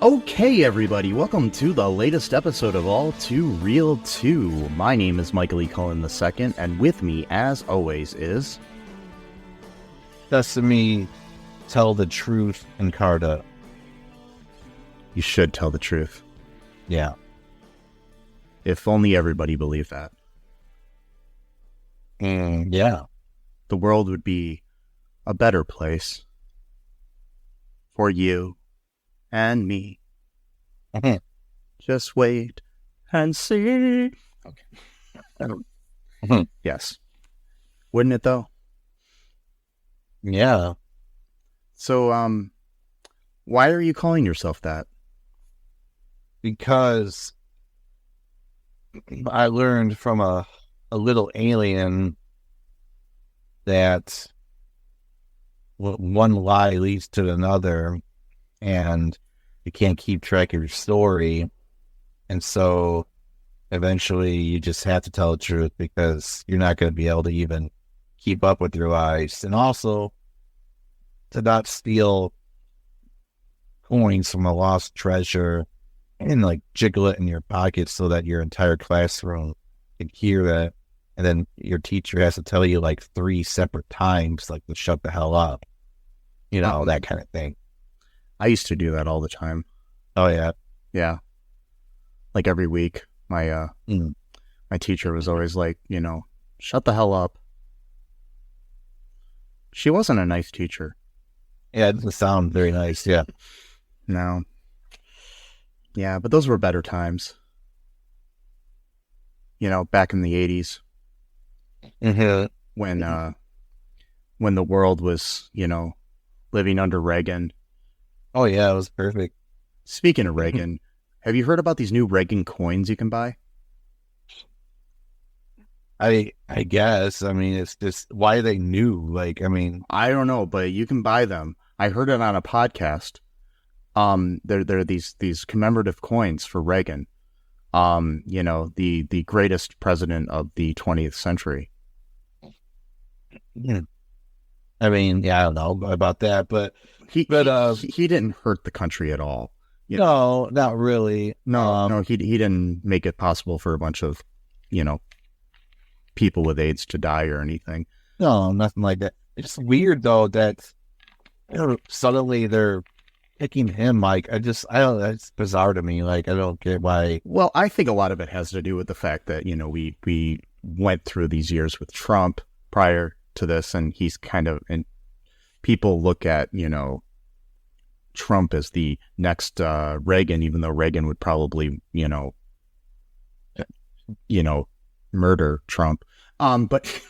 Okay, everybody, welcome to the latest episode of All2ReelToo. My name is Michael E. Cullen II, and with me, as always, is... Sesame, tell the truth, and Carta. You should tell the truth. Yeah. If only everybody believed that. Yeah. The world would be a better place for you and me. Just wait and see. Okay. Yes. Wouldn't it though? Yeah. So, why are you calling yourself that? Because I learned from a little alien that one lie leads to another, and you can't keep track of your story. And so eventually you just have to tell the truth because you're not going to be able to even keep up with your lies. And also to not steal coins from a lost treasure and like jiggle it in your pocket so that your entire classroom can hear that. And then your teacher has to tell you like 3 separate times, like to shut the hell up, you know, that kind of thing. I used to do that all the time. Oh, yeah. Yeah. Like every week, my teacher was always like, you know, shut the hell up. She wasn't a nice teacher. Yeah, it doesn't sound very nice, yeah. No. Yeah, but those were better times. You know, back in the 80s. Mm-hmm. When the world was, you know, living under Reagan. Oh, yeah, it was perfect. Speaking of Reagan, have you heard about these new Reagan coins you can buy? I guess. I mean, it's just, why are they new? Like, I mean... I don't know, but you can buy them. I heard it on a podcast. They're these commemorative coins for Reagan. You know, the greatest president of the 20th century. Yeah. I mean, yeah, I don't know about that, but he didn't hurt the country at all. No, not really. No, he didn't make it possible for a bunch of, you know, people with AIDS to die or anything. No, nothing like that. It's weird though that, you know, suddenly they're picking him. Like, I don't know, it's bizarre to me. Like, I don't get why. Well, I think a lot of it has to do with the fact that, you know, we went through these years with Trump prior to this, and he's kind of, and people look at, you know, Trump as the next Reagan, even though Reagan would probably, you know, murder Trump. But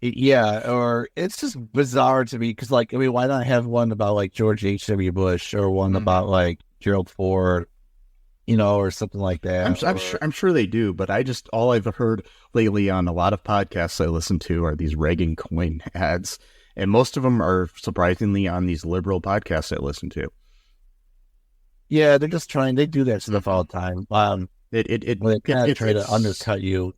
yeah, or it's just bizarre to me because, like, I mean, why not have one about like George H.W. Bush or one about like Gerald Ford, you know, or something like that? I'm sure they do, but all I've heard lately on a lot of podcasts I listen to are these Reagan coin ads. And most of them are surprisingly on these liberal podcasts I listen to. Yeah, they're just they do that stuff all the time. They try to undercut you.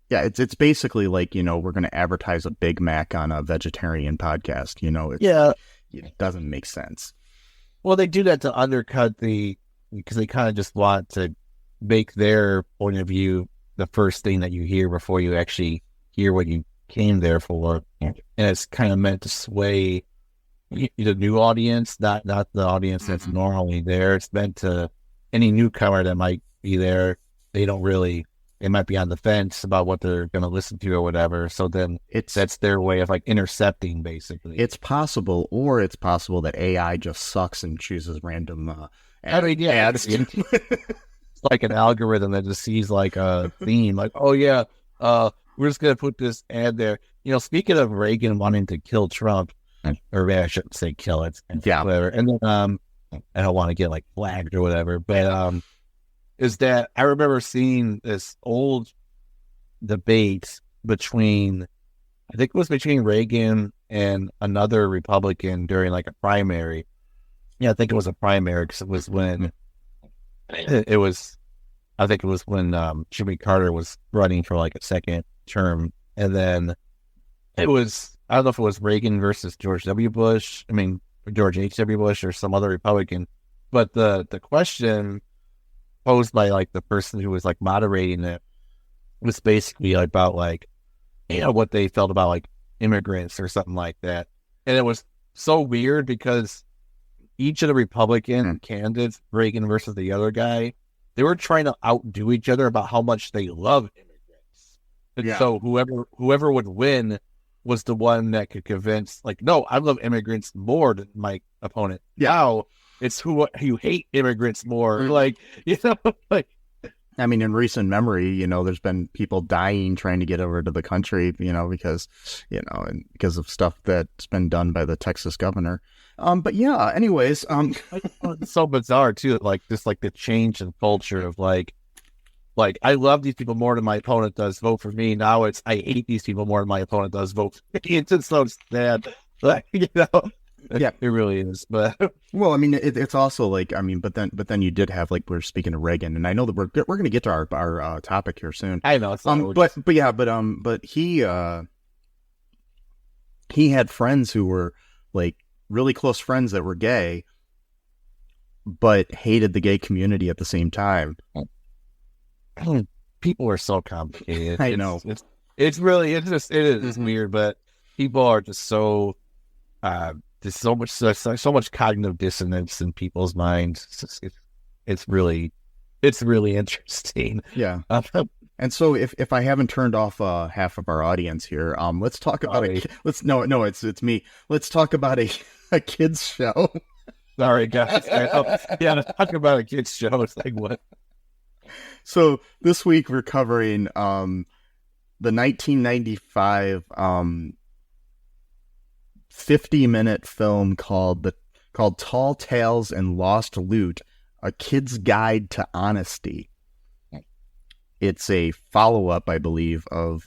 Yeah, it's basically like, you know, we're going to advertise a Big Mac on a vegetarian podcast. You know, it doesn't make sense. Well, they do that to undercut because they kind of just want to make their point of view the first thing that you hear before you actually hear what you came there for. And it's kind of meant to sway the new audience, not the audience that's normally there. It's meant to any newcomer that might be there. They might be on the fence about what they're going to listen to or whatever. So then that's their way of like intercepting, basically. It's possible, or it's possible that AI just sucks and chooses random ads. It's like an algorithm that just sees like a theme, like, oh yeah, we're just going to put this ad there. You know, speaking of Reagan wanting to kill Trump, or maybe I shouldn't say kill it. Yeah. Whatever. And then, I don't want to get like flagged or whatever, but is that I remember seeing this old debate between, I think it was between Reagan and another Republican during like a primary. Yeah, I think it was a primary because it was when I think it was when Jimmy Carter was running for like a second term, and then it was, I don't know if it was Reagan versus George W. Bush. I mean, George H.W. Bush or some other Republican. But the question posed by like the person who was like moderating it was basically about like, what they felt about like immigrants or something like that. And it was so weird because each of the Republican candidates, Reagan versus the other guy, they were trying to outdo each other about how much they love immigrants. And so whoever would win was the one that could convince, like, no, I love immigrants more than my opponent. Now it's who hate immigrants more. Like, like. I mean, in recent memory, there's been people dying trying to get over to the country, because of stuff that's been done by the Texas governor. But yeah, anyways, it's so bizarre too. Like just like the change in culture of like I love these people more than my opponent does. Vote for me. Now it's I hate these people more than my opponent does. Vote for me. It's just so sad. Like, yeah, it really is. But well, I mean, it's also like, I mean, but then you did have, like, we're speaking of Reagan, and I know that we're going to get to our topic here soon. I know. But he had friends who were like really close friends that were gay, but hated the gay community at the same time. People are so complicated. I know. It's really, it is weird, but people are just so, there's so much cognitive dissonance in people's minds. It's really interesting. Yeah. And so if I haven't turned off half of our audience here, let's talk about it's me. Let's talk about a kids show. Sorry, guys. Talk about a kids show. It's like what? So this week we're covering the 1995 50-minute film called Tall Tales and Lost Loot: A Kid's Guide to Honesty. It's a follow-up, I believe, of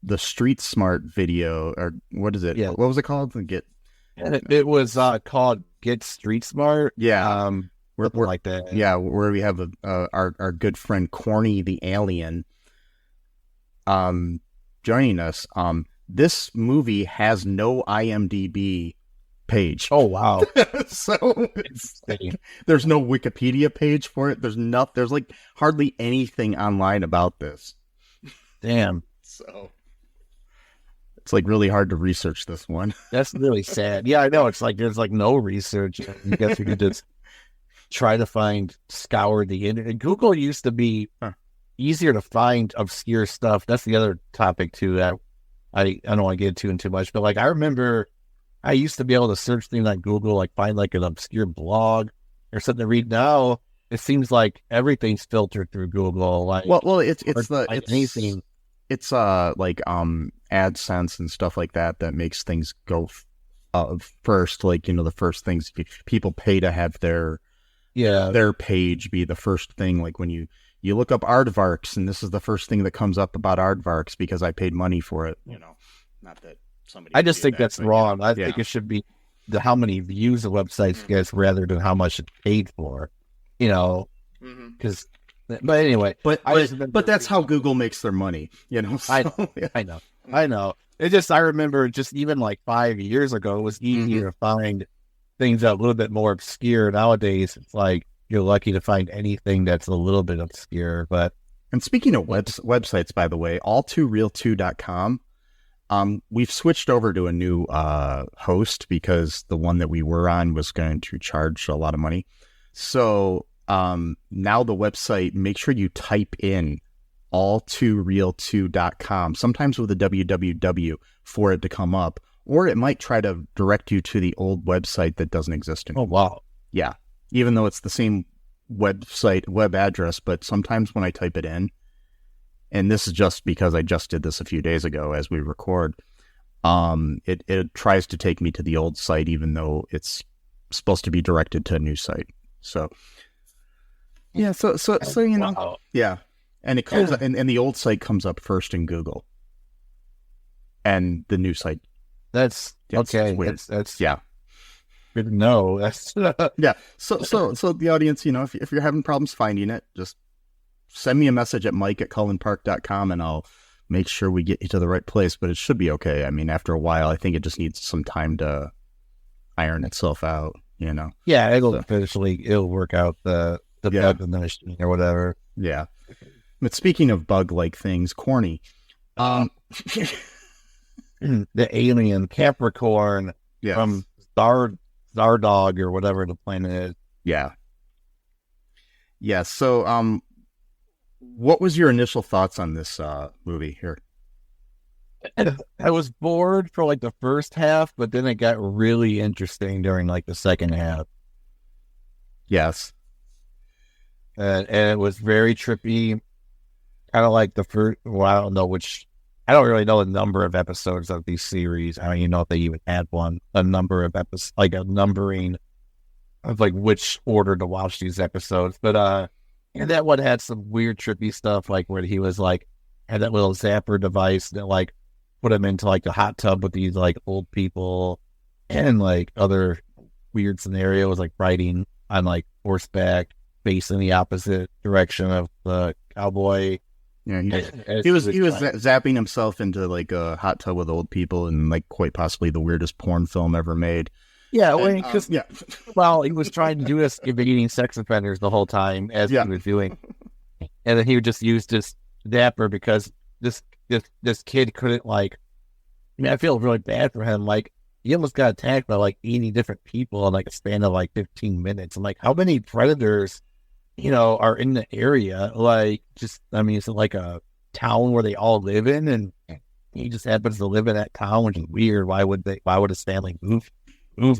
the Street Smart video, or what is it? Yeah. What was it called? It was called Get Street Smart. Yeah. We're like that. Yeah, where we have our good friend Corny the alien joining us. This movie has no IMDb page. Oh wow. So there's no Wikipedia page for it. There's like hardly anything online about this. Damn. So it's like really hard to research this one. That's really sad. Yeah, I know. It's like there's like no research. I guess you could just try to scour the internet. Google used to be easier to find obscure stuff. That's the other topic too that I don't want to get into too much, but like I remember I used to be able to search things on Google, like find like an obscure blog or something to read. Now it seems like everything's filtered through Google. Like, it's anything. It's like AdSense and stuff like that makes things go first. Like, the first things people pay to have their page be the first thing. Like when you look up aardvarks, and this is the first thing that comes up about aardvarks because I paid money for it. Not that somebody. I just think that's wrong. I think it should be how many views a website gets rather than how much it's paid for. Because. But anyway, but that's how Google makes their money. So, I know. It just, I remember just even like 5 years ago, it was easier to find things that are a little bit more obscure. Nowadays, it's like you're lucky to find anything that's a little bit obscure. And speaking of websites, by the way, All2ReelToo.com. We've switched over to a new host because the one that we were on was going to charge a lot of money. So now the website, make sure you type in All2ReelToo.com, sometimes with a www for it to come up, or it might try to direct you to the old website that doesn't exist anymore. Oh, wow. Yeah. Even though it's the same web address, but sometimes when I type it in, and this is just because I just did this a few days ago as we record, it tries to take me to the old site, even though it's supposed to be directed to a new site. So Yeah, so you know, Wow. yeah, and it comes and the old site comes up first in Google, and the new site. That's okay. It's weird. That's Yeah, good to know. That's yeah. So the audience, you know, if you're having problems finding it, just send me a message at mike@cullenpark.com, and I'll make sure we get you to the right place. But it should be okay. I mean, after a while, I think it just needs some time to iron itself out. You know. yeah. It'll work out the bug in the machine or whatever. Yeah. But speaking of bug-like things, Corny. The alien Capricorn from Zardog or whatever the planet is. Yeah. Yeah. So, what was your initial thoughts on this movie here? I was bored for like the first half, but then it got really interesting during like the second half. Yes. And it was very trippy. Kind of like the first, well, I don't really know the number of episodes of these series. I don't even know if they even had a number of episodes, like a numbering of like which order to watch these episodes. But, and that one had some weird trippy stuff, like where he was like, had that little zapper device that like put him into like the hot tub with these like old people and like other weird scenarios, like riding on like horseback, facing the opposite direction of the cowboy. Yeah, he was zapping himself into like a hot tub with old people and like quite possibly the weirdest porn film ever made. Yeah, well, he was trying to do this, eating sex offenders the whole time as he was doing, and then he would just use this zapper because this kid couldn't like. I mean, I feel really bad for him. Like he almost got attacked by like 80 different people in like a span of like 15 minutes. I'm like, how many predators, you know, are in the area? Like, just, I mean, it's like a town where they all live in, and he just happens to live in that town, which is weird. Why would his family move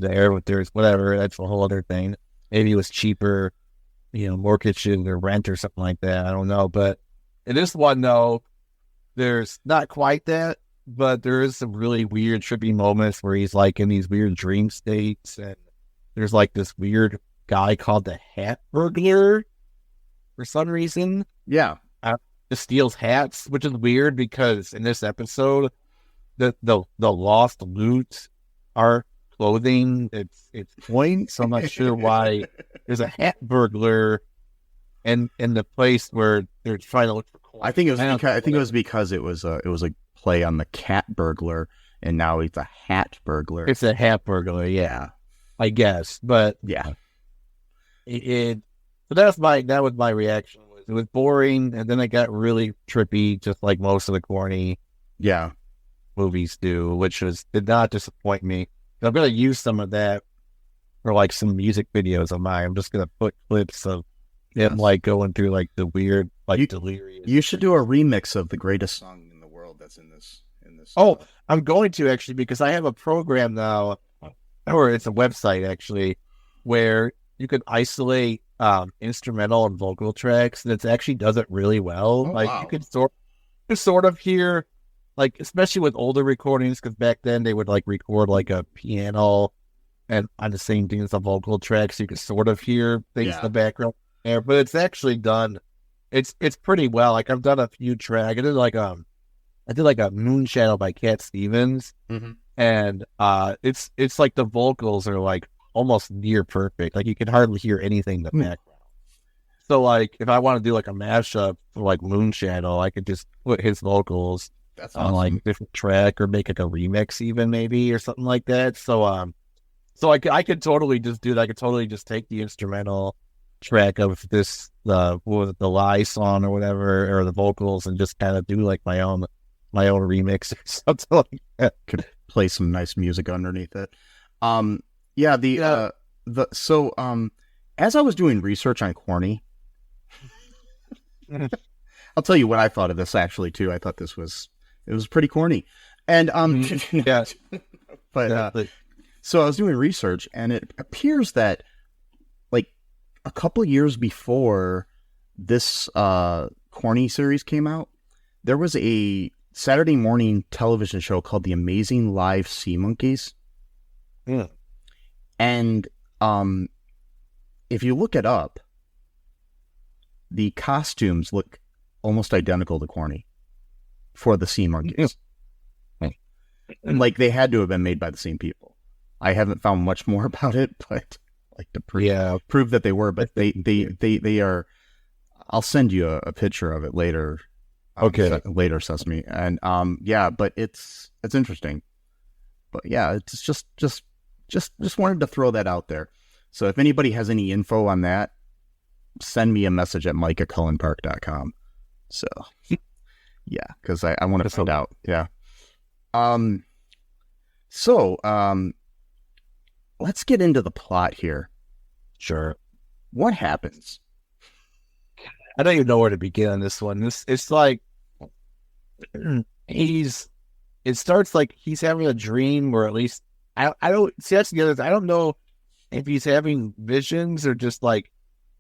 there with there's whatever? That's a whole other thing. Maybe it was cheaper, you know, mortgages or rent or something like that. I don't know. But in this one, though, there's not quite that, but there is some really weird, trippy moments where he's like in these weird dream states, and there's like this weird guy called the Hat Burglar for some reason. Yeah. Just steals hats, which is weird because in this episode, the lost loot are clothing. It's point, so I'm not sure why there's a hat burglar in the place where they're trying to look for coins. I think it was because it was a play on the cat burglar, and now it's a hat burglar. It's a hat burglar, yeah. I guess, but yeah. So that was my reaction. It was boring, and then it got really trippy, just like most of the Corny movies do, which did not disappoint me. I'm going to use some of that for like some music videos of mine. I'm just going to put clips of him like going through like the weird, like delirious. You should do a remix of the greatest song in the world that's in this. Oh, I'm going to actually, because I have a program now, or it's a website actually, where you could isolate instrumental and vocal tracks, and it actually does it really well. You can sort of hear, like, especially with older recordings, because back then they would like record like a piano and on the same thing as the vocal tracks, so you could sort of hear things in the background there. But it's actually done. It's pretty well. Like I've done a few tracks. I did like a Moonshadow by Cat Stevens, and it's like the vocals are like almost near perfect. Like you can hardly hear anything in the background. So like if I want to do like a mashup for like Moonshadow, I could just put his vocals on like a different track, or make like a remix even maybe or something like that. So I could totally just do that. I could totally just take the instrumental track of this the Lie song or whatever, or the vocals, and just kind of do like my own remix or something like that. Could play some nice music underneath it. As I was doing research on Corny, I'll tell you what I thought of this actually too. I thought it was pretty corny. And so I was doing research, and it appears that like a couple years before this Corny series came out, there was a Saturday morning television show called The Amazing Live Sea Monkeys. And if you look it up, the costumes look almost identical to Corny for the sea monkeys. And like they had to have been made by the same people. I haven't found much more about it, but like to prove that they were. But they are. I'll send you a picture of it later. Okay. Later, Sesame, and but it's interesting. But yeah, it's just wanted to throw that out there. So if anybody has any info on that, send me a message at mike@cullenpark.com. So yeah, because I want to find out. Yeah. Let's get into the plot here. Sure. What happens? I don't even know where to begin on this one. It's like it starts like he's having a dream, or at least I don't see, that's the other thing. I don't know if he's having visions or just like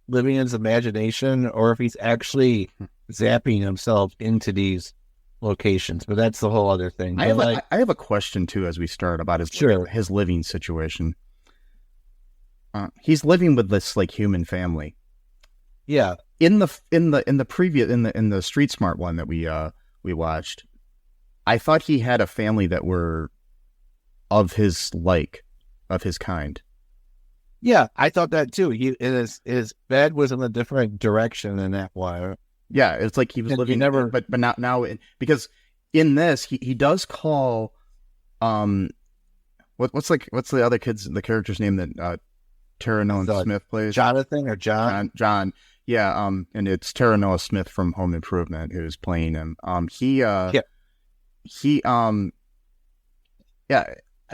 living in his imagination, or if he's actually zapping himself into these locations, but that's the whole other thing. I have a question too as we start about his living situation. He's living with this like human family. Yeah. In the previous in the Street Smart one that we watched, I thought he had a family that were of his kind. Yeah, I thought that too. His bed was in a different direction than that one. Yeah, it's like he was living but now because in this he does call what's the other character's name that Taran Smith plays? Jonathan or John? John. Yeah, and it's Taran Smith from Home Improvement who's playing him.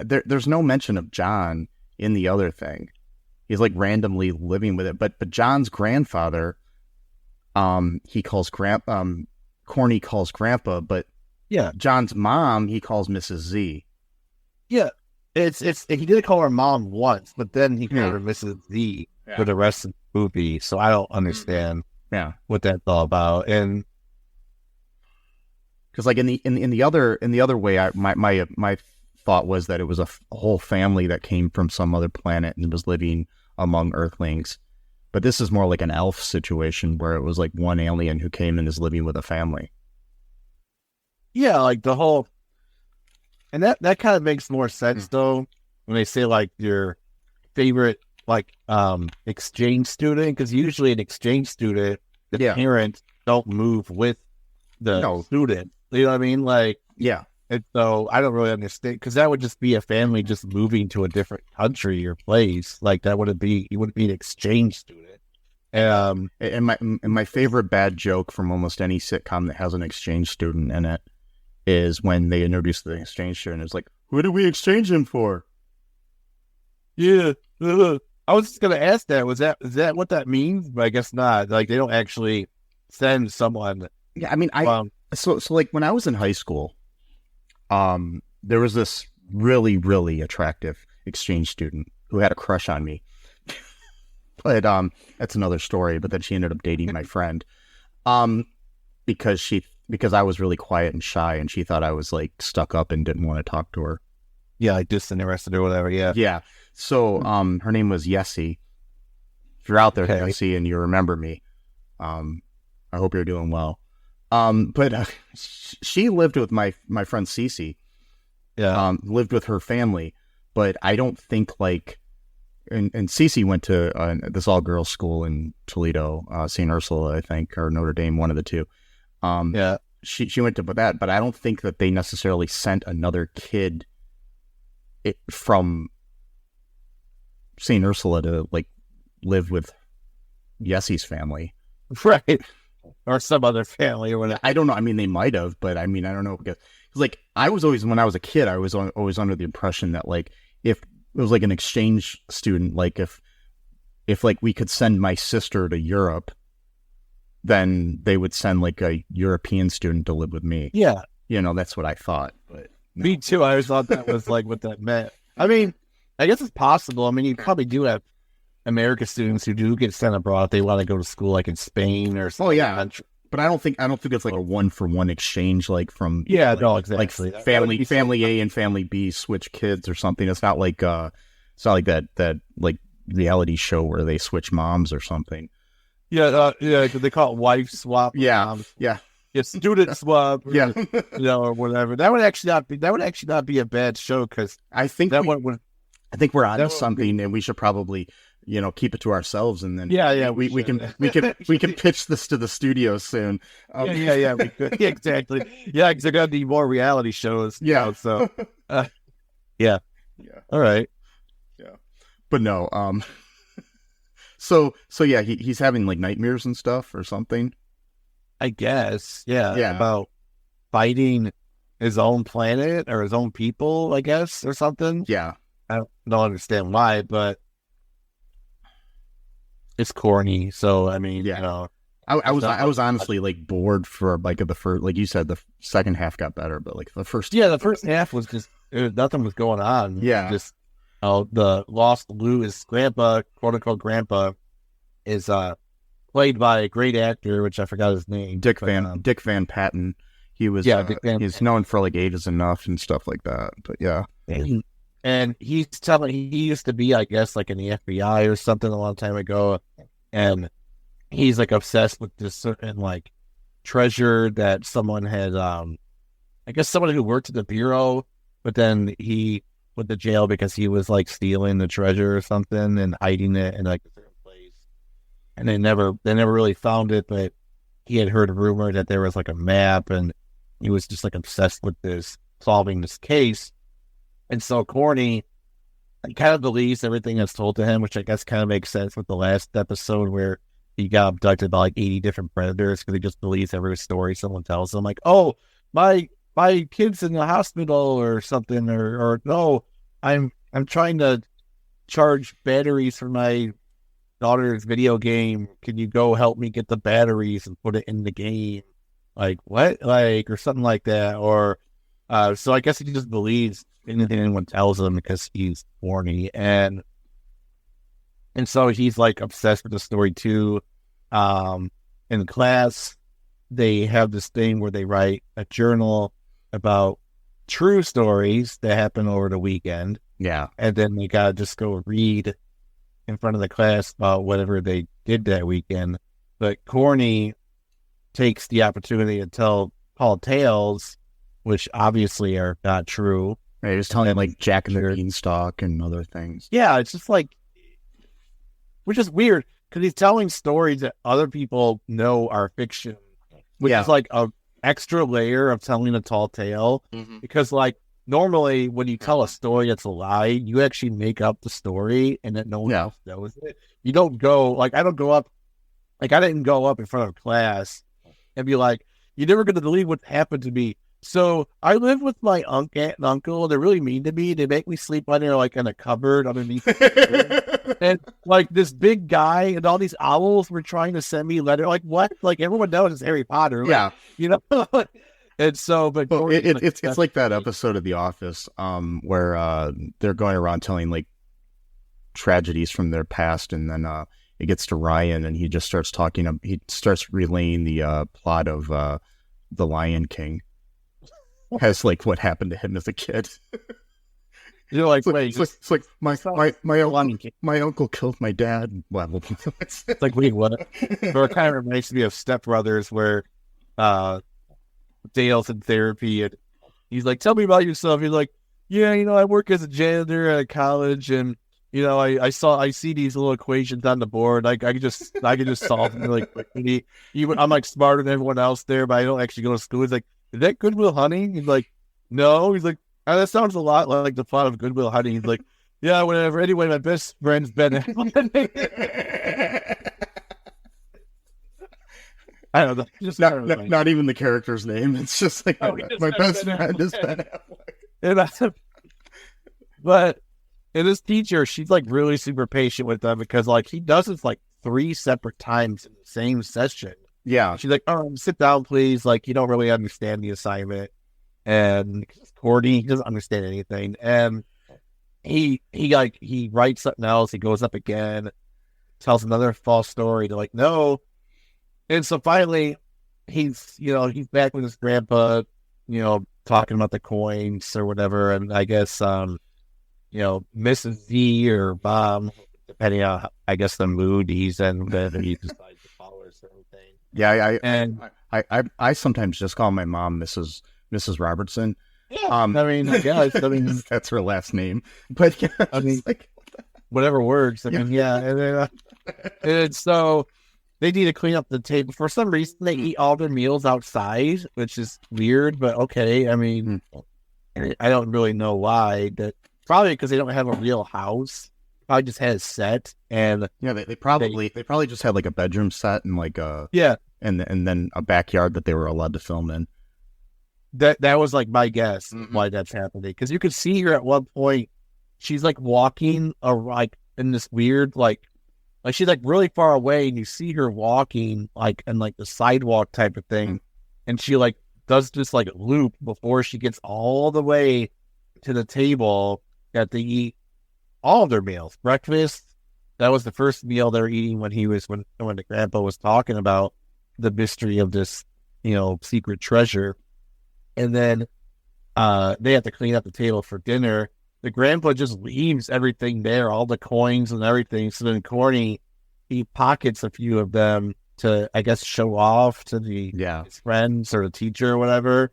There's no mention of John in the other thing. He's like randomly living with it, but John's grandfather, he calls Corny calls Grandpa, but yeah, John's mom he calls Mrs. Z. Yeah, it's he did call her mom once, but then he called her Mrs. Z for the rest of the movie. So I don't understand what that's all about. And because like in the other way, my thought was that it was a whole family that came from some other planet and was living among Earthlings. But this is more like an elf situation where it was like one alien who came and is living with a family. Yeah, like the whole, and that kind of makes more sense though when they say like your favorite like exchange student, because usually an exchange student, the parents don't move with the student. You know what I mean? Like and so I don't really understand, because that would just be a family just moving to a different country or place. Like that wouldn't be an exchange student. And my favorite bad joke from almost any sitcom that has an exchange student in it is when they introduce the exchange student. It's like, who did we exchange him for? Yeah, I was just gonna ask that. Is that what that means? But I guess not. Like they don't actually send someone. Yeah, I mean, so like when I was in high school, there was this really, really attractive exchange student who had a crush on me. But that's another story. But then she ended up dating my friend, because I was really quiet and shy, and she thought I was like stuck up and didn't want to talk to her. Yeah, like disinterested or whatever. Yeah, yeah. So her name was Yessie. If you're out there, Yessie, and you remember me, I hope you're doing well. But she lived with my friend Cece. Yeah. Lived with her family, but I don't think like, and Cece went to this all girls school in Toledo, St. Ursula, I think, or Notre Dame, one of the two. She went to that, but I don't think that they necessarily sent another kid from St. Ursula to like live with Yessie's family. Right. Or some other family or whatever. I don't know. I mean, they might have, but I mean, I don't know. Because like, I was always, when I was a kid, I was always under the impression that like, if it was like an exchange student, like if like we could send my sister to Europe, then they would send like a European student to live with me. Yeah. You know, that's what I thought. But no. Me too. I always thought that was like what that meant. I mean, I guess it's possible. I mean, you probably do have American students who do get sent abroad if they want to go to school like in Spain or something. Oh yeah, but I don't think it's like a 1-for-1 exchange, like from no, exactly, like family A and family B switch kids or something. It's not like that like reality show where they switch moms or something. Yeah, they call it wife swap. Yeah. Student swap. Yeah. Or whatever. That would actually not be a bad show, because I think we're on something, and we should probably, keep it to ourselves, and then we can pitch this to the studio soon. We could. Yeah, exactly. Yeah, because they're gonna need more reality shows. Yeah. So, yeah. All right. Yeah, but no. So yeah, he's having like nightmares and stuff or something. I guess. Yeah. Yeah. About fighting his own planet or his own people, I guess, or something. Yeah. I don't understand why, but it's corny. So I mean, I was honestly like bored for like the first, like you said, the second half got better, but like the first half was just nothing was going on. Yeah, just the lost Lou's grandpa, quote unquote grandpa, is played by a great actor, which I forgot his name, Dick Van Patten. He was he's known for like Age is Enough and stuff like that. But yeah. And he used to be, I guess, like in the FBI or something a long time ago. And he's like obsessed with this certain like treasure that someone had, I guess someone who worked at the Bureau, but then he went to jail because he was like stealing the treasure or something and hiding it in like a certain place. And they never really found it, but he had heard a rumor that there was like a map, and he was just like obsessed with solving this case. And so Corny kind of believes everything that's told to him, which I guess kind of makes sense with the last episode where he got abducted by like 80 different predators, because he just believes every story someone tells him. Like, oh, my kid's in the hospital or something, or no, I'm trying to charge batteries for my daughter's video game. Can you go help me get the batteries and put it in the game? Like, what? Like, or something like that. Or so I guess he just believes anything anyone tells him because he's horny, and so he's like obsessed with the story too. In class, they have this thing where they write a journal about true stories that happen over the weekend. Yeah, and then they gotta just go read in front of the class about whatever they did that weekend. But Corny takes the opportunity to tell Paul tales, which obviously are not true. Right, he was telling him like Jack and the Beanstalk and other things. Yeah, it's just like, which is weird, because he's telling stories that other people know are fiction, which is like a extra layer of telling a tall tale. Mm-hmm. Because like normally when you tell a story that's a lie, you actually make up the story and that no one else knows it. You don't go like I didn't go up in front of class and be like, "You're never going to believe what happened to me. So I live with my aunt and uncle. They're really mean to me. They make me sleep under like in a cupboard underneath and like this big guy and all these owls were trying to send me letters. Like what? Like everyone knows it's Harry Potter. Like, And so, but it's like that episode of The Office, where they're going around telling like tragedies from their past, and then it gets to Ryan, and he just starts talking. He starts relaying the plot of The Lion King. Has like what happened to him as a kid. You're like, it's like my uncle killed my dad. Blah, blah, blah. It's like, wait, what? Or it kind of reminds me of Step Brothers, where Dale's in therapy and he's like, "Tell me about yourself." He's like, "Yeah, I work as a janitor at college, and I see these little equations on the board. I can just solve them really quickly. Even I'm like smarter than everyone else there, but I don't actually go to school." He's like, "Is that Good Will Hunting?" He's like, "No." He's like, "Oh, that sounds a lot like the plot of Good Will Hunting." He's like, "Yeah, whatever. Anyway, my best friend's Ben." I don't know. Just not even the character's name. It's just like my best friend is Ben Affleck. But his teacher, she's like really super patient with them, because like he does this like 3 separate times in the same session. Yeah. She's like, "Oh, sit down, please. Like, you don't really understand the assignment." And Corny, he doesn't understand anything. And he writes something else. He goes up again, tells another false story. They're like, "No." And so finally he's back with his grandpa, talking about the coins or whatever. And I guess, Mrs. Z or Bob, depending on, I guess, the mood he's in, then he decides to Yeah, And I sometimes just call my mom Mrs. Robertson. yeah, I mean, yeah, I mean, that's her last name. But yeah, I mean, like, whatever works. I mean, yeah, and then, and so they need to clean up the table. For some reason, they eat all their meals outside, which is weird, but okay. I mean, I don't really know why. That probably because they don't have a real house. Probably just had a set, and yeah, they probably just had like a bedroom set and like a and then a backyard that they were allowed to film in. That was like my guess why that's happening, because you could see her at one point. She's like walking like in this weird like she's like really far away, and you see her walking like in like the sidewalk type of thing, and she like does this like loop before she gets all the way to the table that they eat all of their meals. Breakfast, that was the first meal they're eating when the grandpa was talking about the mystery of this, secret treasure. And then they have to clean up the table for dinner. The grandpa just leaves everything there, all the coins and everything. So then Corny, he pockets a few of them to, I guess, show off to his friends or the teacher or whatever.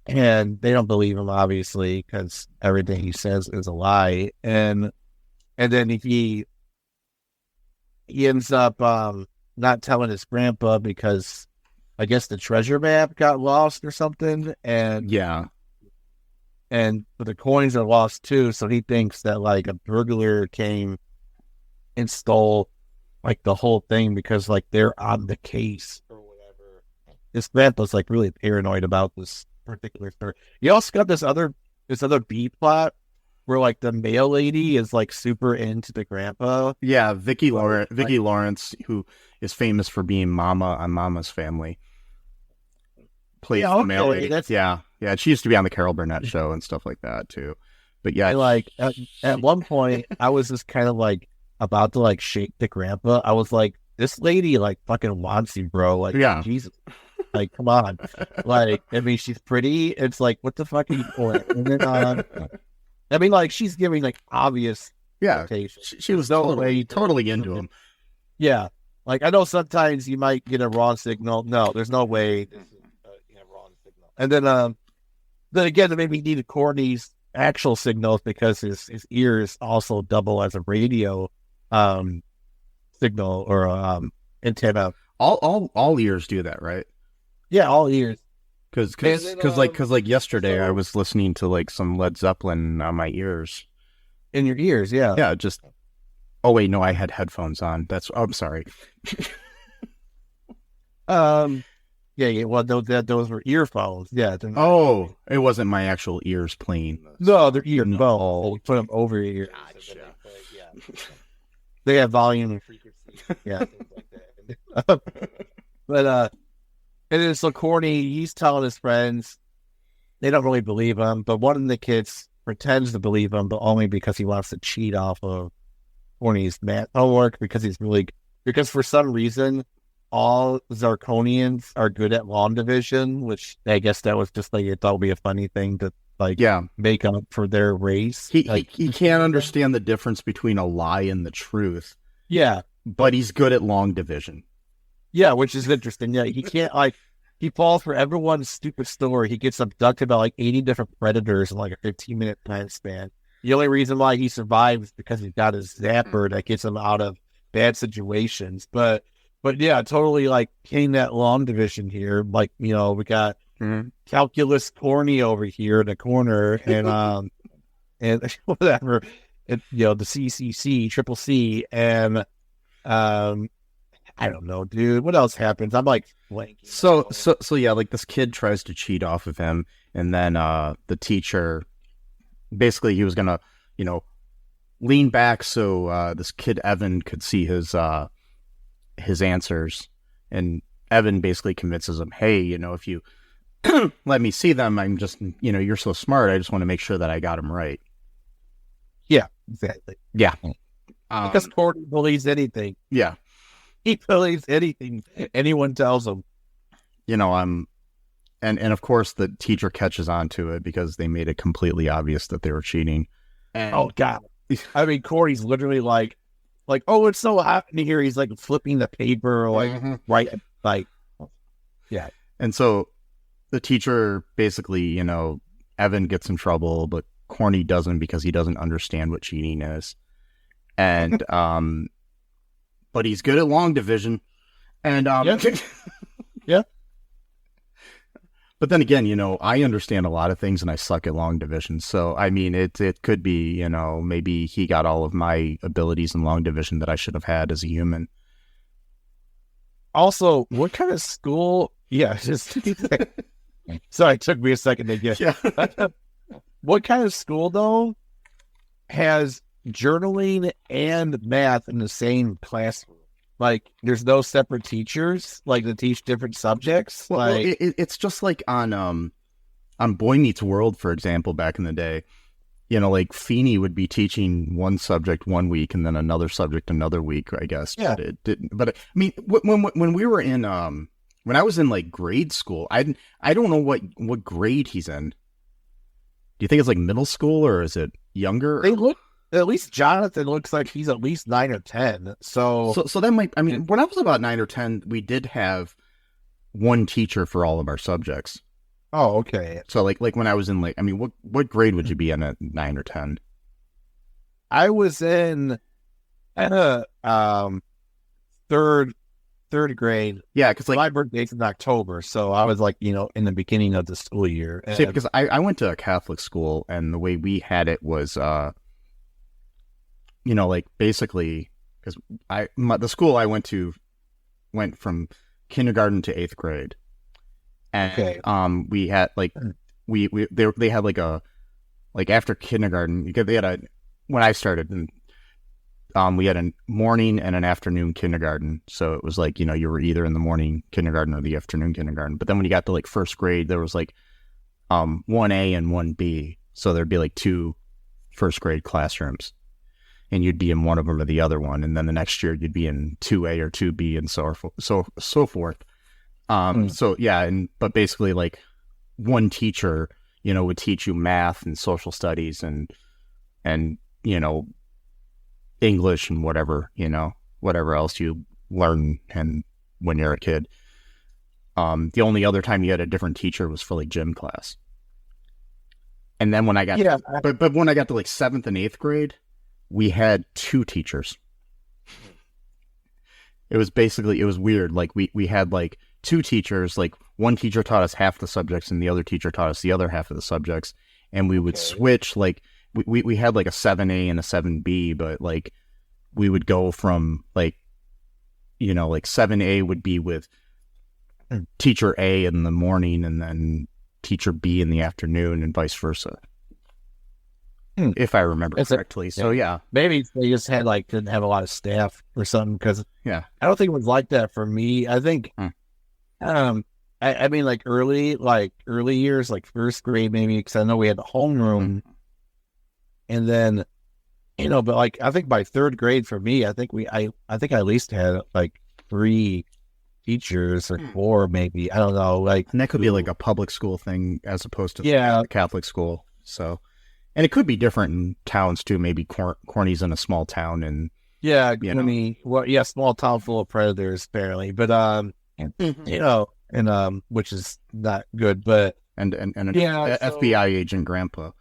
And they don't believe him, obviously, because everything he says is a lie. And then he ends up not telling his grandpa because I guess the treasure map got lost or something. And but the coins are lost too. So he thinks that like a burglar came and stole like the whole thing because like they're on the case or whatever. His grandpa's like really paranoid about this particular story. You also got this other B plot where like the mail lady is like super into the grandpa. Yeah, Vicki Lawrence, who is famous for being Mama on Mama's Family, plays the mail lady. Yeah, she used to be on the Carol Burnett show and stuff like that too. But yeah, like at one point, I was just kind of like about to like shake the grandpa. I was like, this lady like fucking wants you, bro. Like, Jesus. Like, come on. Like, I mean, she's pretty. It's like, what the fuck are you doing? And then, I mean, like, she's giving, like, obvious she was totally into him. Yeah. Like, I know sometimes you might get a wrong signal. No, there's no way this is a wrong signal. And then again, maybe he needed Corny's actual signals because his ears also double as a radio signal or antenna. All ears do that, right? Yeah, all ears. Because yesterday I was listening to like some Led Zeppelin on my ears. In your ears, yeah. Yeah, just. Oh wait, no, I had headphones on. I'm sorry. Yeah. Well, those were earphones. Yeah. Oh, it wasn't my actual ears playing. No, they're earphones. No. Put them over your ears. Gotcha. They have volume and frequency. Yeah, things like that. But and then so Corny, he's telling his friends, they don't really believe him, but one of the kids pretends to believe him, but only because he wants to cheat off of Corny's math homework because for some reason all Zarkonians are good at long division, which I guess that was just like, it thought would be a funny thing to make up for their race. He can't understand the difference between a lie and the truth. Yeah. But he's good at long division. Yeah, which is interesting. Yeah, he can't he falls for everyone's stupid story. He gets abducted by like 80 different predators in like a 15-minute time span. The only reason why he survives is because he's got his zapper that gets him out of bad situations. But yeah, totally like hitting that long division here. Like, we got calculus Corny over here in the corner and whatever. And, the CCC, triple C, and I don't know, dude. What else happens? I'm like blanking. So yeah, like this kid tries to cheat off of him, and then the teacher, basically he was gonna, lean back so this kid Evan could see his answers, and Evan basically convinces him, hey, if you let me see them, I'm just, you're so smart, I just want to make sure that I got them right. Yeah, exactly. Yeah. Because Corny believes anything. Yeah. He believes anything anyone tells him. And of course the teacher catches on to it because they made it completely obvious that they were cheating. And, oh God. I mean, Corey's literally like, oh, it's so happening here. He's like flipping the paper, like right Like, yeah. And so the teacher basically, you know, Evan gets in trouble, but Corny doesn't because he doesn't understand what cheating is. And, but he's good at long division. And, Yeah. But then again, you know, I understand a lot of things and I suck at long division. So, I mean, it could be, you know, maybe he got all of my abilities in long division that I should have had as a human. Also, what kind of school? Yeah, just sorry, it took me a second to get. Yeah. What kind of school though has journaling and math in the same classroom? Like, there's no separate teachers, like, to teach different subjects. Well, it's just like on Boy Meets World, for example, back in the day. You know, like Feeney would be teaching one subject one week and then another subject another week, I guess. Yeah. But it didn't. But I mean, when we were in when I was in like grade school, I don't know what grade he's in. Do you think it's like middle school or is it younger? They look. At least Jonathan looks like he's at least 9 or 10. So that might. I mean, when I was about 9 or 10, we did have one teacher for all of our subjects. Oh, okay. So like when I was in like, I mean, what grade would you be in at 9 or 10? I was in third grade. Yeah, because like my birthday's in October, so I was like, you know, in the beginning of the school year. See, because I went to a Catholic school, and the way we had it was, you know, like basically, because the school I went to went from kindergarten to 8th grade, and we had like they had like a after kindergarten when I started, and we had a morning and an afternoon kindergarten, so it was like, you know, you were either in the morning kindergarten or the afternoon kindergarten. But then when you got to like 1st grade, there was like 1A and 1B, so there'd be like 2 1st grade classrooms. And you'd be in one of them or the other one, and then the next year you'd be in 2A or 2B, and so forth. So yeah, but basically, like, one teacher, you know, would teach you math and social studies and you know, English and whatever else you learn and when you're a kid. The only other time you had a different teacher was for like gym class. And then when I got but when I got to like 7th and 8th grade, we had 2 teachers. It was weird. Like we had like 2 teachers, like one teacher taught us half the subjects and the other teacher taught us the other half of the subjects. And we would switch, like we had like a 7A and a 7B, but like we would go from like, you know, like 7A would be with teacher A in the morning and then teacher B in the afternoon and vice versa. If I remember correctly. So yeah. Maybe they just didn't have a lot of staff or something, because yeah, I don't think it was like that for me. I think I mean like early years, like 1st grade maybe, because I know we had the homeroom, and then, you know, but like I think by 3rd grade for me, I think I at least had like 3 teachers or 4 maybe. I don't know, like, and that could be like a public school thing as opposed to a Catholic school. So. And it could be different in towns too. Maybe Corny's in a small town, and small town full of predators apparently. But you know, and which is not good. But and FBI agent grandpa.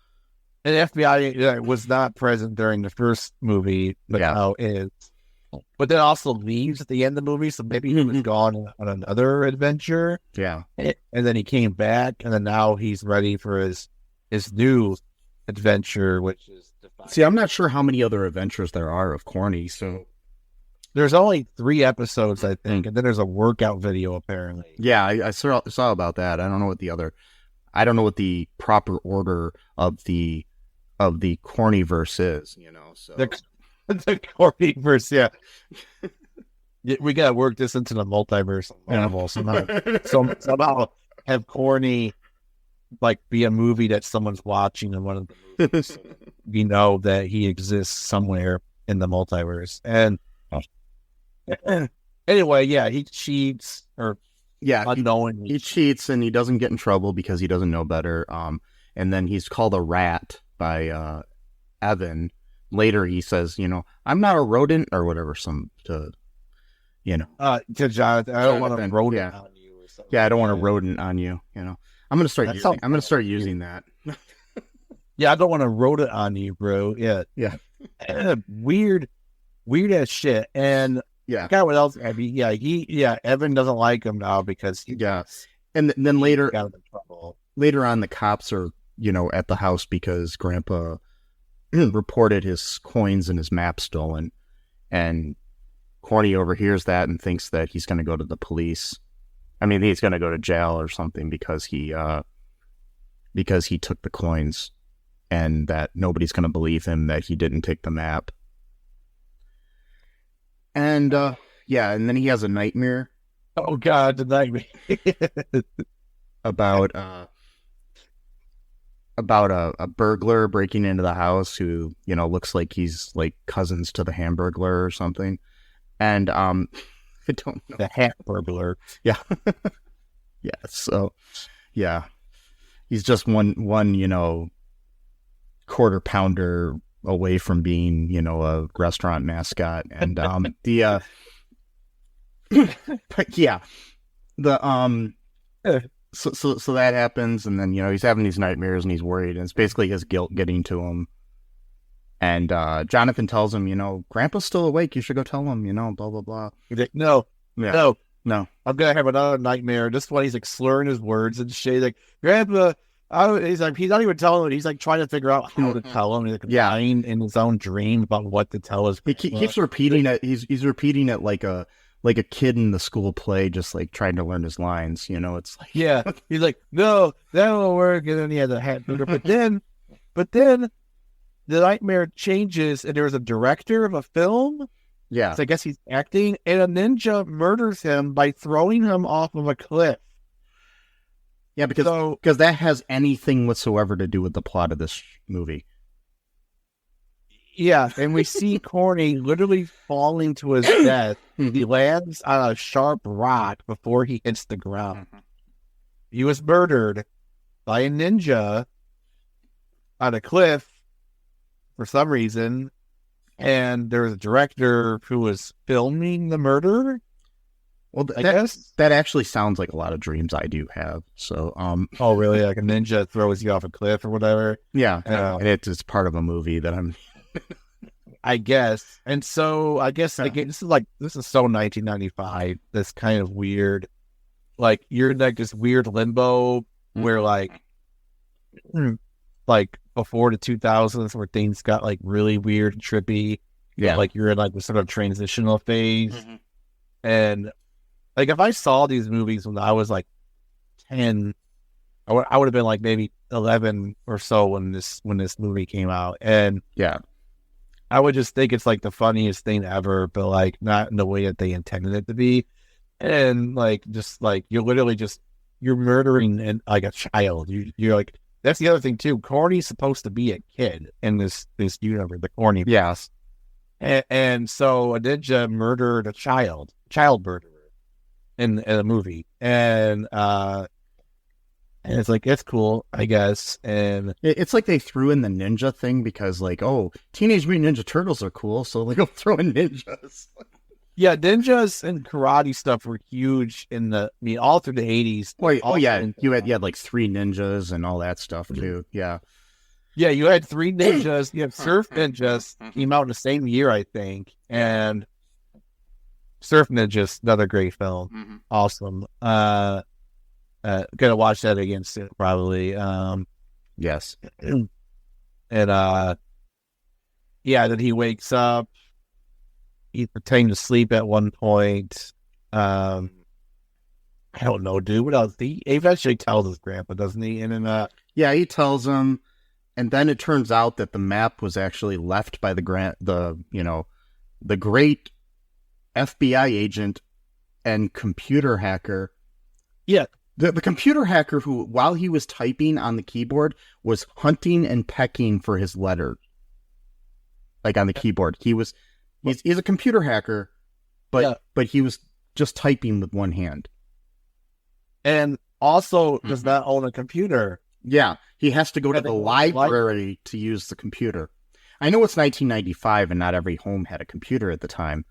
And FBI was not present during the first movie, but now is. But then also leaves at the end of the movie, so maybe he was gone on another adventure. Yeah, and then he came back, and then now he's ready for his new adventure, which is defined. See, I'm not sure how many other adventures there are of Corny, so there's only 3 episodes, I think, and then there's a workout video apparently. Yeah, I saw about that. I don't know what the proper order of the Cornyverse is, you know. So the Cornyverse, yeah. We gotta work this into the multiverse level somehow have Corny like be a movie that someone's watching in one of the movies. We know that he exists somewhere in the multiverse. And anyway, yeah, he cheats unknowingly. He cheats and he doesn't get in trouble because he doesn't know better. And then he's called a rat by Evan. Later he says, you know, I'm not a rodent or whatever, you know. To Jonathan, I don't want to Jonathan, rodent on you or something. Yeah, I don't want to rodent on you, you know. I'm gonna start using that. Yeah, I don't want to rodent on you, bro. Yeah. Yeah. Weird as shit. And Yeah. God, what else? I mean, Evan doesn't like him now because and then later got him in trouble. Later on, the cops are, you know, at the house because Grandpa reported his coins and his map stolen, and Corny overhears that and thinks that he's going to go to the police. I mean, he's going to go to jail or something because he took the coins, and that nobody's going to believe him that he didn't take the map. And and then he has a nightmare. Oh God, the nightmare about a burglar breaking into the house who, you know, looks like he's like cousins to the Hamburglar or something. And I don't know. The Hamburglar. Yeah. Yeah. So yeah. He's just one, you know, quarter pounder away from being, you know, a restaurant mascot. And but yeah. So that happens, and then, you know, he's having these nightmares and he's worried, and it's basically his guilt getting to him. And Jonathan tells him, you know, Grandpa's still awake, you should go tell him, you know, blah blah blah. He's like, no, I'm gonna have another nightmare. This one, he's like slurring his words and shit. He's like, Grandpa, he's not even telling him. He's like trying to figure out how to tell him. He's like lying in his own dream about what to tell his grandpa. He keeps repeating it. He's repeating it like a kid in the school play, just like trying to learn his lines, you know. It's like, yeah, he's like, no, that won't work. And then he has a hat booter. But then the nightmare changes, and there was a director of a film. Yeah. So I guess he's acting, and a ninja murders him by throwing him off of a cliff. Yeah, because that has anything whatsoever to do with the plot of this movie. Yeah, and we see Corny literally falling to his death. He lands on a sharp rock before he hits the ground. He was murdered by a ninja on a cliff for some reason, and there was a director who was filming the murder. Well, I guess that actually sounds like a lot of dreams I do have. So, oh, really? Like a ninja throws you off a cliff or whatever? Yeah, and it's part of a movie that I'm. I guess. And so I guess again, this is so 1995. This kind of weird, like you're in like this weird limbo where like before the 2000s where things got like really weird and trippy. Yeah, like you're in like this sort of transitional phase. And like if I saw these movies when I was like 10, I would have been like maybe 11 or so when this movie came out. And yeah, I would just think it's like the funniest thing ever, but like not in the way that they intended it to be. And like, just like, you're literally you're murdering like a child. You're like, that's the other thing too. Corny's supposed to be a kid in this universe, the Corny. Yes. And so a ninja murdered a child murderer in a movie. And it's like, it's cool, I guess. And it's like they threw in the ninja thing because like, oh, Teenage Mutant Ninja Turtles are cool, so like, I'll throw in ninjas. Yeah, ninjas and karate stuff were huge all through the 80s. You had like 3 ninjas and all that stuff too. Yeah. Yeah, you had 3 ninjas. You have Surf Ninjas came out in the same year, I think. And Surf Ninjas, another great film. Awesome. Gonna watch that again soon, probably. Yes. And then he wakes up. He's pretending to sleep at one point. I don't know, dude. What else? He eventually tells his grandpa, doesn't he? And then yeah, he tells him, and then it turns out that the map was actually left by the great FBI agent and computer hacker. Yeah. The computer hacker who, while he was typing on the keyboard, was hunting and pecking for his letter. Like on the keyboard. He's a computer hacker, but he was just typing with one hand. And also does not own a computer. Yeah, he has to go to the library to use the computer. I know it's 1995 and not every home had a computer at the time,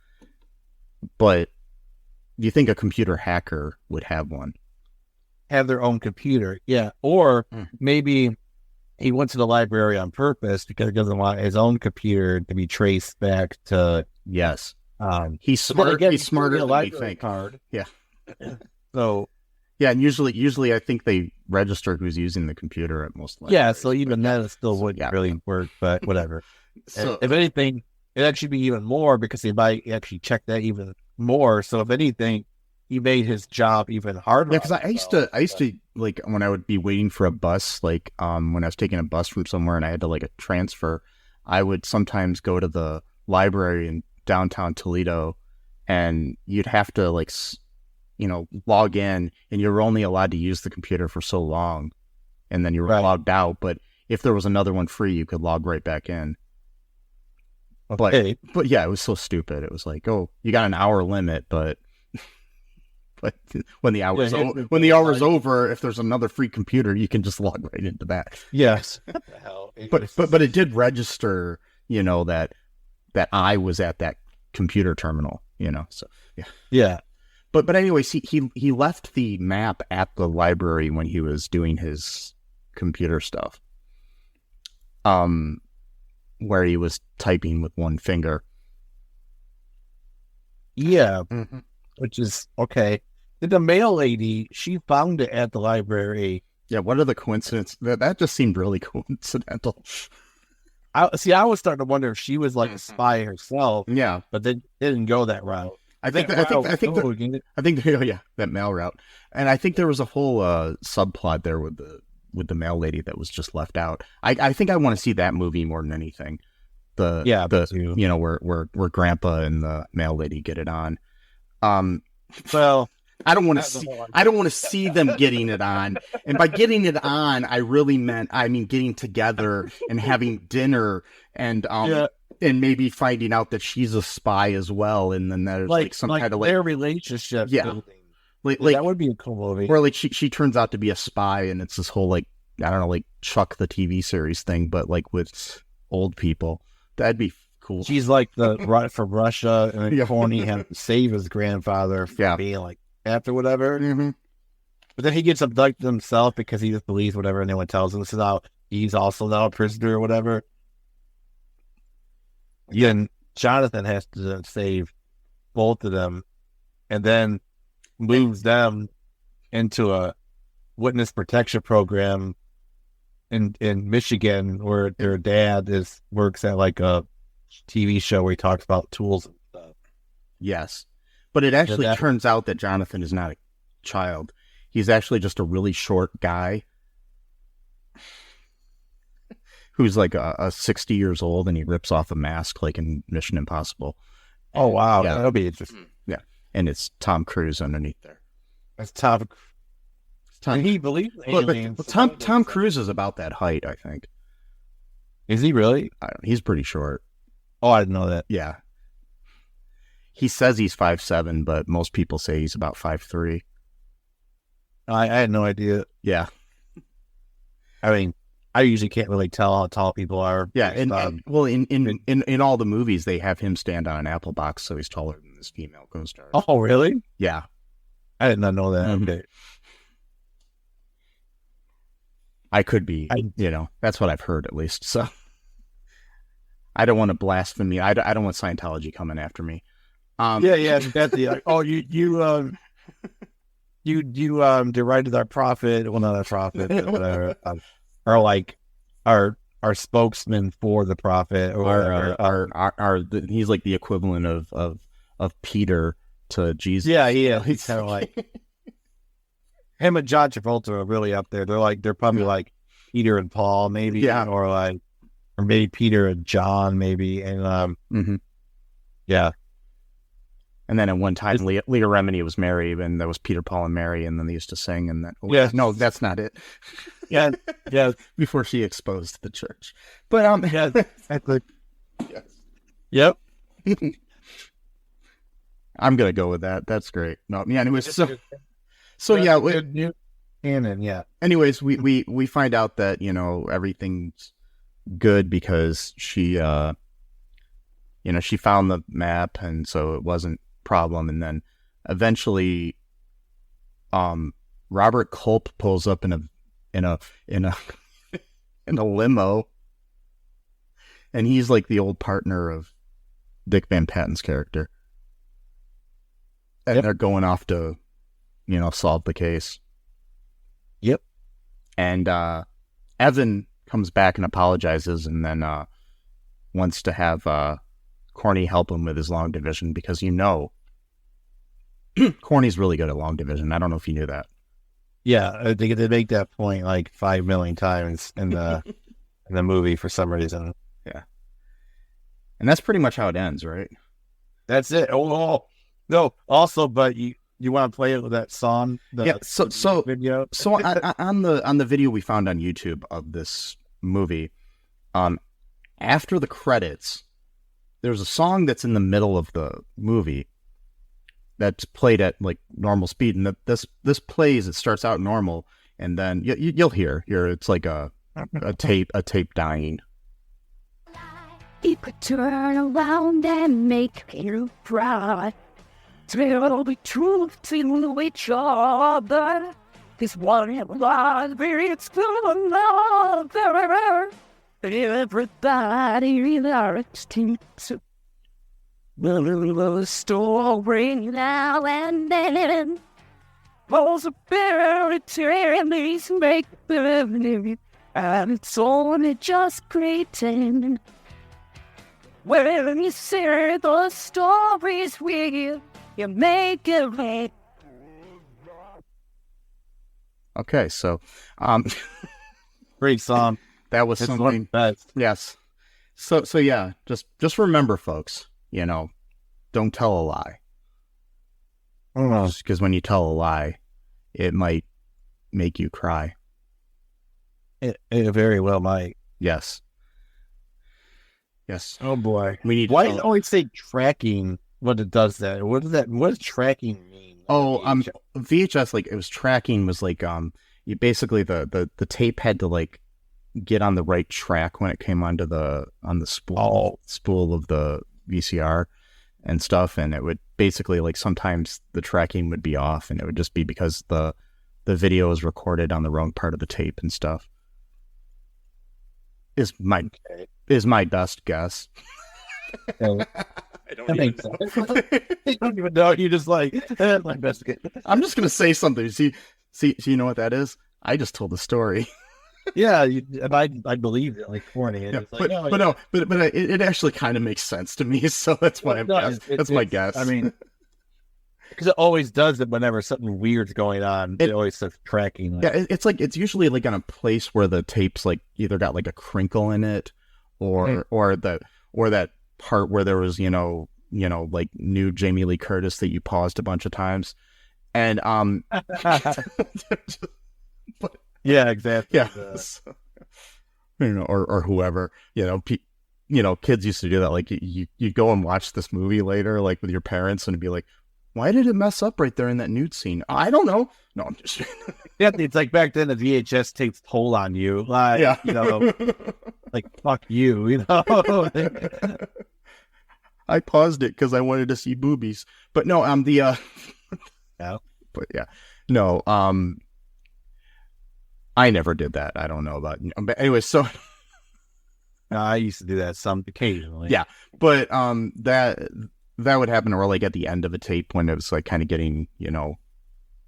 but Do you think a computer hacker would have one? Have their own computer, yeah. Or maybe he went to the library on purpose because he doesn't want his own computer to be traced back to. Yes. He's smart. Again, he's smarter than we think. Card. Yeah. So. Yeah, and usually I think they register who's using the computer at most libraries. Yeah, so even then it still wouldn't really work, but whatever. So, if anything, it'd actually be even more because they might actually check that even more. So if anything, he made his job even harder. Yeah, because I used to like when I would be waiting for a bus, like when I was taking a bus from somewhere and I had to like a transfer, I would sometimes go to the library in downtown Toledo, and you'd have to like log in, and you're only allowed to use the computer for so long, and then you were logged out. But if there was another one free, you could log right back in. Okay. But yeah, it was so stupid. It was like, oh, you got an hour limit, but when the hour's over, if there's another free computer, you can just log right into that. Yes. What the hell? But it did register, that I was at that computer terminal, So yeah. Yeah. But anyways, he left the map at the library when he was doing his computer stuff. Where he was typing with one finger. Yeah. Mm-hmm. Which is okay. The mail lady, she found it at the library. Yeah, what are the coincidences? That just seemed really coincidental. I was starting to wonder if she was like a spy herself. Yeah. But they didn't go that route. I think that mail route, and I think there was a whole subplot there with the mail lady that was just left out. I think I want to see that movie more than anything. Where Grandpa and the mail lady get it on. Well, I don't want to see them getting it on, and by getting it on, I mean getting together and having dinner and and maybe finding out that she's a spy as well, and then there's like some kind of their relationship. Yeah, building. Like that would be a cool movie. Or like she turns out to be a spy, and it's this whole like I don't know, like Chuck the TV series thing, but like with old people. That'd be cool. She's like from Russia, and then Corny had to save his grandfather from being like after whatever. Mm-hmm. But then he gets abducted himself because he just believes whatever anyone tells him. This is how he's also now a prisoner or whatever. Yeah, and Jonathan has to save both of them, and then moves them into a witness protection program in Michigan, where their dad works at like a TV show where he talks about tools and stuff. Yes, but it actually turns out that Jonathan is not a child. He's actually just a really short guy who's like a 60 years old, and he rips off a mask like in Mission Impossible. Oh, wow. Yeah. That'll be interesting. Yeah. And it's Tom Cruise underneath there. That's Tom. And he believes in aliens. But Tom Cruise is about that height, I think. Is he really? He's pretty short. Oh, I didn't know that. Yeah. He says he's 5'7", but most people say he's about 5'3". I had no idea. Yeah. I mean, I usually can't really tell how tall people are. Yeah, in all the movies, they have him stand on an apple box, so he's taller than this female co-star. Oh, really? Yeah. I did not know that. Mm-hmm. Okay. I could be, that's what I've heard at least. So I don't want to blaspheme. I don't want Scientology coming after me. That's you derided our prophet. Well, not our prophet, but whatever. Or like our spokesman for the prophet, or he's like the equivalent of Peter to Jesus. Yeah. He's kind of like him and John Travolta are really up there. They're probably like Peter and Paul, maybe, or maybe Peter and John, maybe, and yeah. And then at one time, Leah Remini was Mary, and there was Peter, Paul, and Mary, and then they used to sing. And then, no, that's not it. Yeah. Before she exposed the church, but exactly. Yes. Yep. I'm gonna go with that. That's great. No, yeah. Anyways, canon. Yeah. Anyways, we find out that everything's good because she she found the map, and so it wasn't a problem. And then eventually, Robert Culp pulls up in a in a limo, and he's like the old partner of Dick Van Patten's character, and they're going off to, solve the case. Yep. And Evan comes back and apologizes, and then wants to have Corny help him with his long division, because Corny's really good at long division. I don't know if you knew that. Yeah, they make that point like 5 million times in the in the movie for some reason. Yeah. And that's pretty much how it ends, right? That's it. Oh no. Also, but you want to play it with that song? So video. So on the video we found on YouTube of this movie, after the credits, there's a song that's in the middle of the movie that's played at like normal speed, and this plays. It starts out normal, and then you'll hear it's like a tape dying. It could turn around and make you cry. There'll be truth to each other. This one lies where it's full of love. Everybody likes to the story now and then. Possibilities make believe, and it's only just pretend. When you say the story's real, you make it right. Okay, so Great song. That was It's something. one of the best. Yes. So yeah, just remember, folks. Don't tell a lie. Because when you tell a lie, it might make you cry. It very well might. Yes. Oh boy. We need. Why does it always say tracking when it does that? What does tracking mean? VHS, like, it was tracking was like you basically the tape had to like get on the right track when it came onto the spool of the VCR and stuff, and it would basically, like, sometimes the tracking would be off, and it would just be because the video was recorded on the wrong part of the tape and stuff. Is my best guess. I don't even know. You just like my best guess. I'm just gonna say something. See, you know what that is? I just told the story. Yeah, and I believe it, like Corny. Yeah, but it actually kind of makes sense to me, so that's why that's my guess. I mean, because it always does it whenever something weird's going on. It always says tracking. Yeah, it's usually like on a place where the tape's like either got like a crinkle in it, or that part where there was like new Jamie Lee Curtis that you paused a bunch of times, and but, yeah, exactly. Yeah, so, or whoever, kids used to do that. Like you go and watch this movie later, like with your parents, and be like, why did it mess up right there in that nude scene? I don't know. No, I'm just yeah. It's like back then the VHS takes toll on you. Like, yeah. Like, fuck you, I paused it because I wanted to see boobies, but no, yeah. But yeah, no, I never did that. I don't know about, but anyway, so I used to do that occasionally. Yeah, but that would happen, or like at the end of a tape when it was like kind of getting,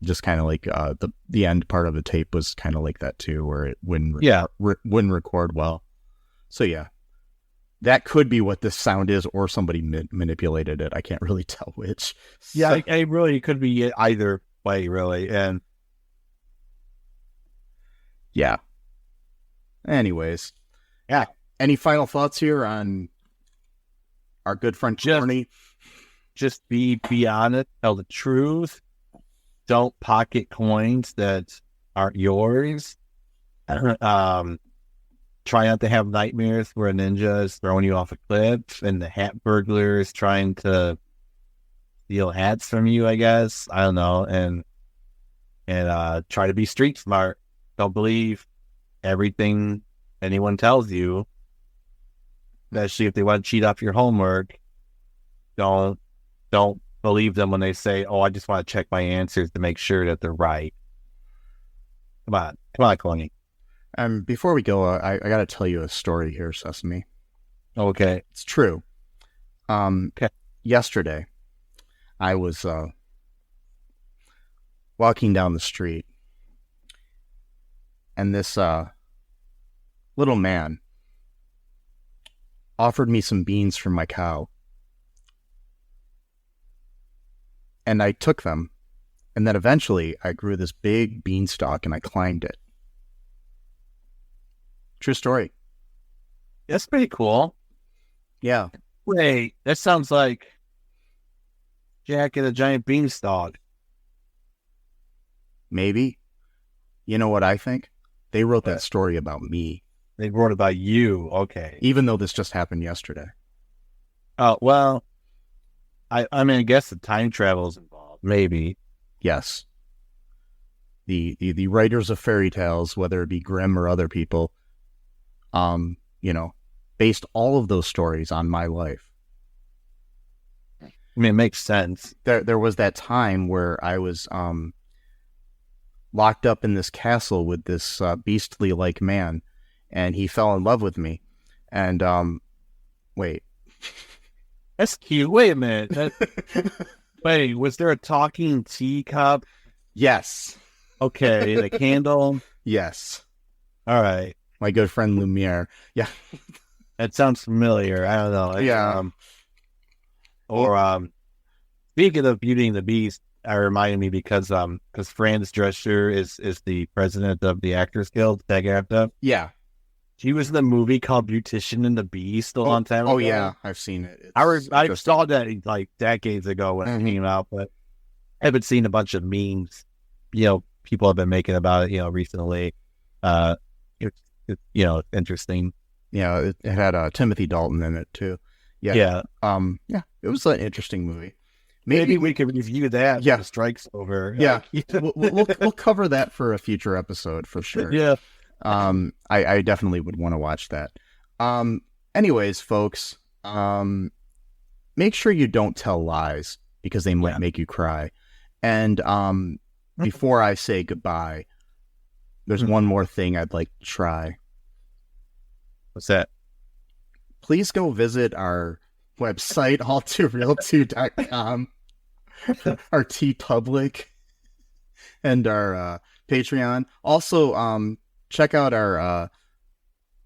just kind of like the end part of the tape was kind of like that too, where it wouldn't record well. So yeah, that could be what this sound is, or somebody manipulated it. I can't really tell which. Yeah, so, it really could be either way, really. And yeah. Anyways, yeah. Any final thoughts here on our good friend Corny? Just be honest, tell the truth. Don't pocket coins that aren't yours. Try not to have nightmares where a ninja is throwing you off a cliff and the hat burglar is trying to steal hats from you, I guess. I don't know. And try to be street smart. Don't believe everything anyone tells you. Especially if they want to cheat off your homework. Don't believe them when they say, "Oh, I just want to check my answers to make sure that they're right." Come on, Corny. Before we go, I got to tell you a story here, Sesame. Okay, It's true. Okay. Yesterday, I was walking down the street, and this little man offered me some beans from my cow. And I took them. And then eventually I grew this big beanstalk and I climbed it. True story. that's pretty cool. Yeah. Wait, that sounds like Jack and a giant beanstalk. Maybe. You know what I think? They wrote that story about me, They wrote about you. Okay. even though this just happened yesterday. Oh, well, I mean, I guess the time travel is involved. Maybe. Yes. The writers of fairy tales, whether it be Grimm or other people, based all of those stories on my life. I mean, it makes sense. There was that time where I was locked up in this castle with this beastly like man, and he fell in love with me. And wait. That's cute. Wait a minute. Wait, was there a talking teacup? Yes. Okay, the candle. Yes. All right. My good friend Lumiere. Yeah. That sounds familiar. I don't know. Yeah. Speaking of Beauty and the Beast, I reminded me because Franz Drescher is the president of the Actors Guild, SAG-AFTRA. Yeah. She was in a movie called Beautician and the Beast a long time ago. Oh yeah, I've seen it. I saw that like decades ago when it came out, but I haven't seen a bunch of memes. People have been making about it. Recently. It's interesting. Yeah, it had Timothy Dalton in it too. Yeah. Yeah. It was an interesting movie. Maybe we could review that. Yeah. When the strike's over. Yeah. We'll cover that for a future episode for sure. Yeah. I definitely would want to watch that. Anyways, folks, make sure you don't tell lies because they might make you cry. And before I say goodbye, there's one more thing I'd like to try. What's that? Please go visit our website, all2ReelToo.com, our TeePublic, and our Patreon. Also, check out our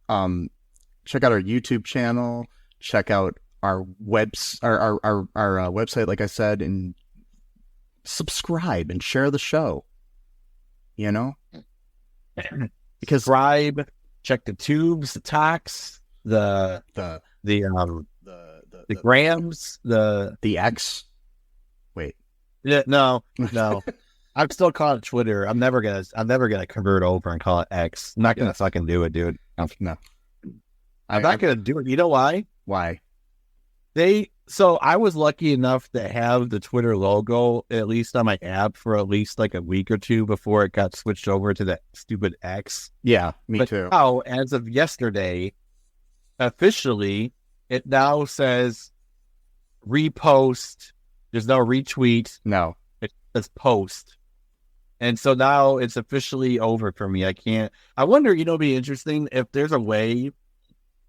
YouTube channel. Check out our website, like I said, and subscribe and share the show. Because Subscribe. Check the tubes, the tax, the grams, the X. Wait. Yeah, no. I'm still calling it Twitter. I'm never gonna convert over and call it X. I'm not gonna fucking do it, dude. No. I'm not gonna do it. You know why? Why? So I was lucky enough to have the Twitter logo at least on my app for at least like a week or two before it got switched over to that stupid X. Yeah, me too. Now, as of yesterday, officially, it now says repost. There's no retweet. No. It says post. And so now it's officially over for me. I wonder, it'd be interesting if there's a way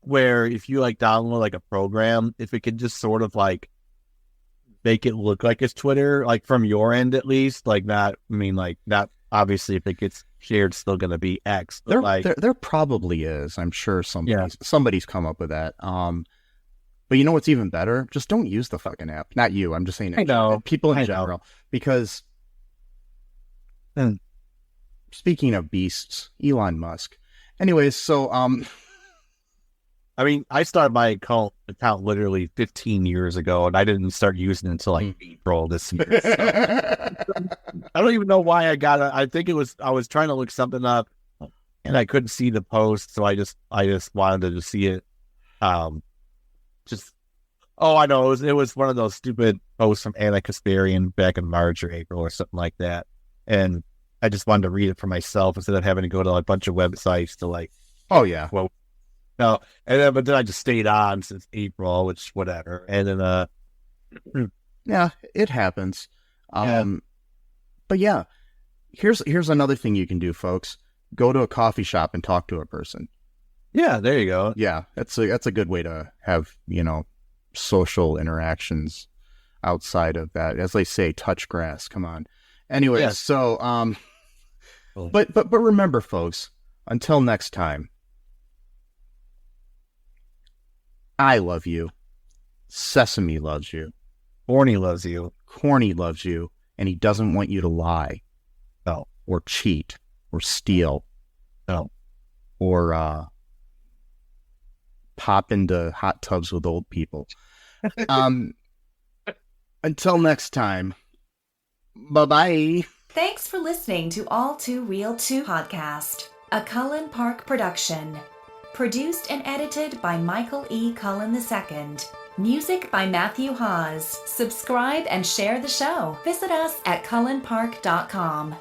where if you like download like a program, if it could just sort of like make it look like it's Twitter, like from your end at least, like not obviously if it gets shared, it's still going to be X. There probably is. I'm sure somebody's come up with that. But you know what's even better? Just don't use the fucking app. Not you. I'm just saying it. I know. People in general. Because speaking of beasts, Elon Musk. Anyways, so I started my account literally 15 years ago, and I didn't start using it until like April this year. So. I don't even know why I got it. I think I was trying to look something up, and I couldn't see the post, so I just wanted to see it. I know it was one of those stupid posts from Anna Kasparian back in March or April or something like that, and I just wanted to read it for myself instead of having to go to a bunch of websites to like. Oh yeah. Well. No, but then I just stayed on since April, which whatever. And then Yeah, it happens. Yeah. But yeah, here's another thing you can do, folks. Go to a coffee shop and talk to a person. Yeah, there you go. Yeah, that's a good way to have, social interactions outside of that. As they say, touch grass. Come on. Anyway, Yes. so but remember, folks, until next time, I love you. Sesame loves you. Corny loves you. Corny loves you, and he doesn't want you to lie. No. Or cheat. Or steal. No. Or pop into hot tubs with old people. Until next time, bye-bye. Thanks for listening to All2ReelToo podcast, a Cullen Park production. Produced and edited by Michael E. Cullen II. Music by Matthew Hawes. Subscribe and share the show. Visit us at cullenpark.com.